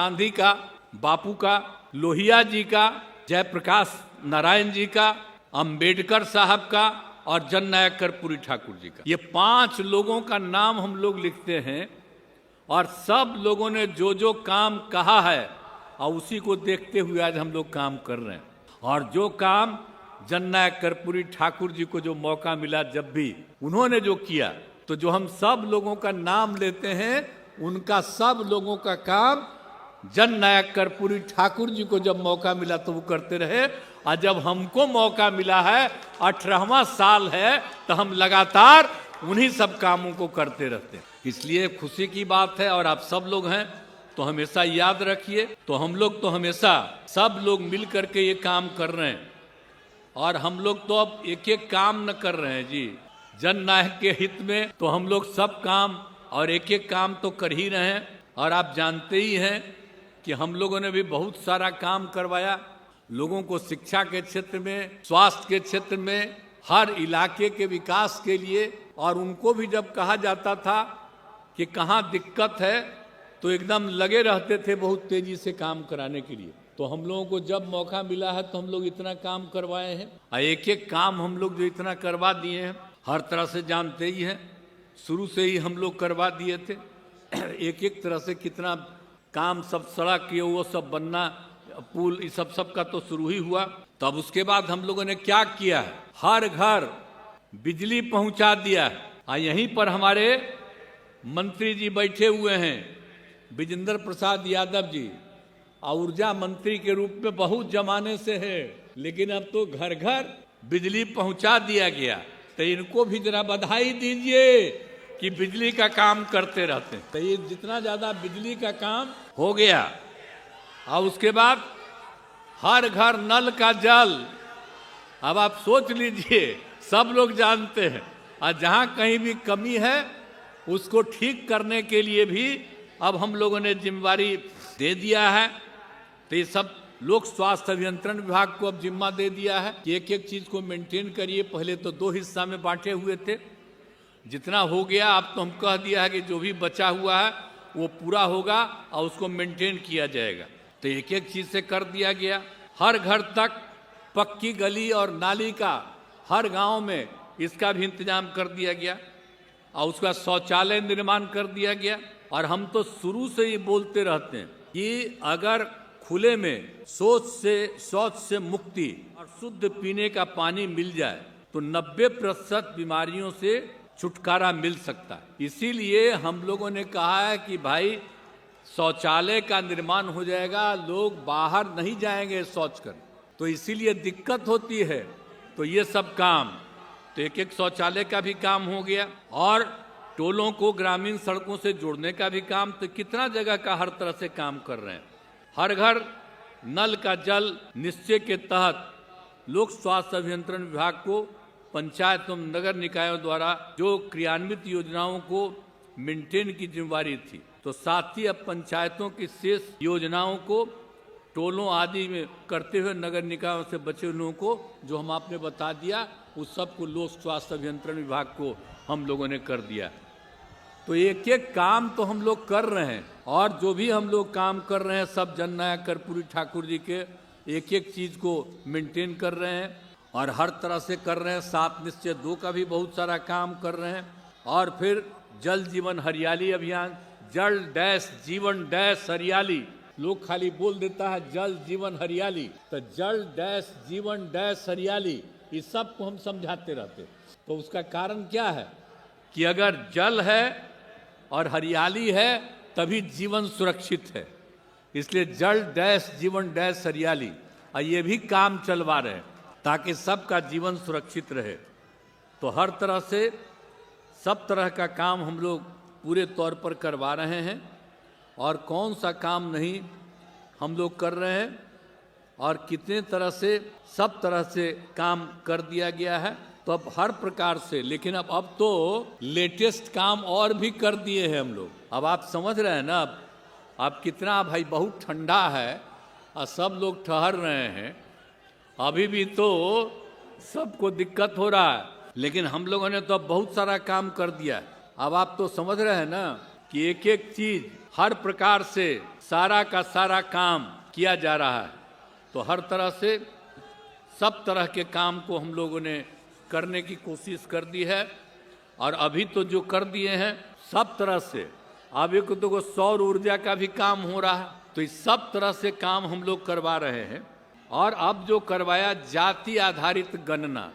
गांधी का, बापू का, लोहिया जी का, जयप्रकाश नारायण जी का, अंबेडकर साहब का और जननायक कर्पूरी ठाकुर जी का। ये 5 लोगों का नाम हम लोग लिखते हैं और सब लोगों ने जो जो काम कहा है और उसी को देखते हुए आज हम लोग काम कर रहे हैं। और जो काम जननायक कर्पूरी ठाकुर जी को जो मौका मिला, जब भी उन्होंने जो किया, तो जो हम सब लोगों का नाम लेते हैं उनका सब लोगों का काम जननायक कर्पूरी ठाकुर जी को जब मौका मिला तो वो करते रहे। और जब हमको मौका मिला है, 18वां साल है, तो हम लगातार उन्हीं सब कामों को करते रहते हैं। इसलिए खुशी की बात है। और आप सब लोग हैं तो हमेशा याद रखिए, तो हम लोग तो हमेशा सब लोग मिल करके ये काम कर रहे हैं। और हम लोग तो अब एक एक काम न कर रहे हैं जी, जननायक के हित में तो हम लोग सब काम और एक एक काम तो कर ही रहे हैं। और आप जानते ही हैं कि हम लोगों ने भी बहुत सारा काम करवाया लोगों को, शिक्षा के क्षेत्र में, स्वास्थ्य के क्षेत्र में, हर इलाके के विकास के लिए। और उनको भी जब कहा जाता था कि कहाँ दिक्कत है तो एकदम लगे रहते थे बहुत तेजी से काम कराने के लिए। तो हम लोगों को जब मौका मिला है तो हम लोग इतना काम करवाए हैं। और एक एक काम हम लोग जो इतना करवा दिए हैं, हर तरह से जानते ही हैं, शुरू से ही हम लोग करवा दिए थे। एक एक तरह से कितना काम, सब सड़क ये वो सब बनना, पुल, इस सब का तो शुरू ही हुआ। तब उसके बाद हम लोगों ने क्या किया है, हर घर बिजली पहुंचा दिया है। और यहीं पर हमारे मंत्री जी बैठे हुए हैं, विजेंद्र प्रसाद यादव जी, और ऊर्जा मंत्री के रूप में बहुत जमाने से है, लेकिन अब तो घर घर बिजली पहुंचा दिया गया। तो इनको भी जरा बधाई दीजिए कि बिजली का काम करते रहते हैं। तो ये जितना ज़्यादा बिजली का काम हो गया, और उसके बाद हर घर नल का जल। अब आप सोच लीजिए, सब लोग जानते हैं, और जहाँ कहीं भी कमी है उसको ठीक करने के लिए भी अब हम लोगों ने जिम्मेवारी दे दिया है। तो ये सब लोक स्वास्थ्य अभियंत्रण विभाग को अब जिम्मा दे दिया है कि एक एक चीज़ को मेंटेन करिए। पहले तो 2 हिस्सा में बांटे हुए थे, जितना हो गया अब तो हम कह दिया है कि जो भी बचा हुआ है वो पूरा होगा और उसको मेंटेन किया जाएगा। तो एक एक चीज़ से कर दिया गया। हर घर तक पक्की गली और नाली का हर गांव में इसका भी इंतजाम कर दिया गया, और उसका शौचालय निर्माण कर दिया गया। और हम तो शुरू से ही बोलते रहते हैं कि अगर खुले में शौच से मुक्ति और शुद्ध पीने का पानी मिल जाए तो 90% बीमारियों से छुटकारा मिल सकता है। इसीलिए हम लोगों ने कहा है कि भाई शौचालय का निर्माण हो जाएगा, लोग बाहर नहीं जाएंगे शौच कर, तो इसीलिए दिक्कत होती है। तो ये सब काम, तो एक एक शौचालय का भी काम हो गया, और टोलों को ग्रामीण सड़कों से जोड़ने का भी काम। तो कितना जगह का हर तरह से काम कर रहे हैं। हर घर नल का जल निश्चय के तहत लोक स्वास्थ्य अभियंत्रण विभाग को पंचायत एवं नगर निकायों द्वारा जो क्रियान्वित योजनाओं को मेंटेन की जिम्मेवारी थी, तो साथ ही अब पंचायतों की शेष योजनाओं को टोलों आदि में करते हुए नगर निकायों से बचे लोगों को, जो हम आपने बता दिया, उस सब को लोक स्वास्थ्य अभियंत्रण विभाग को हम लोगों ने कर दिया। तो एक एक काम तो हम लोग कर रहे हैं, और जो भी हम लोग काम कर रहे हैं सब जननायक कर्पूरी ठाकुर जी के एक एक चीज़ को मेंटेन कर रहे हैं और हर तरह से कर रहे हैं। 7 निश्चय 2 का भी बहुत सारा काम कर रहे हैं। और फिर जल जीवन हरियाली अभियान, जल डैश जीवन डैश हरियाली, लोग खाली बोल देता है जल जीवन हरियाली, तो जल डैश जीवन डैश हरियाली, इस सब को हम समझाते रहते। तो उसका कारण क्या है कि अगर जल है और हरियाली है तभी जीवन सुरक्षित है। इसलिए जल डैश जीवन डैश हरियाली, और ये भी काम चलवा रहे हैं ताकि सबका जीवन सुरक्षित रहे। तो हर तरह से सब तरह का काम हम लोग पूरे तौर पर करवा रहे हैं, और कौन सा काम नहीं हम लोग कर रहे हैं, और कितने तरह से सब तरह से काम कर दिया गया है। तो अब हर प्रकार से, लेकिन अब तो लेटेस्ट काम और भी कर दिए हैं हम लोग। अब आप समझ रहे हैं ना, अब कितना भाई बहुत ठंडा है और सब लोग ठहर रहे हैं, अभी भी तो सबको दिक्कत हो रहा है, लेकिन हम लोगों ने तो अब बहुत सारा काम कर दिया है। अब आप तो समझ रहे हैं ना कि एक एक चीज हर प्रकार से सारा का सारा काम किया जा रहा है। तो हर तरह से सब तरह के काम को हम लोगों ने करने की कोशिश कर दी है, और अभी तो जो कर दिए हैं सब तरह से। अब एक तो सौर ऊर्जा का भी काम हो रहा है, तो इस सब तरह से काम हम लोग करवा रहे हैं। और अब जो करवाया जाति आधारित गणना,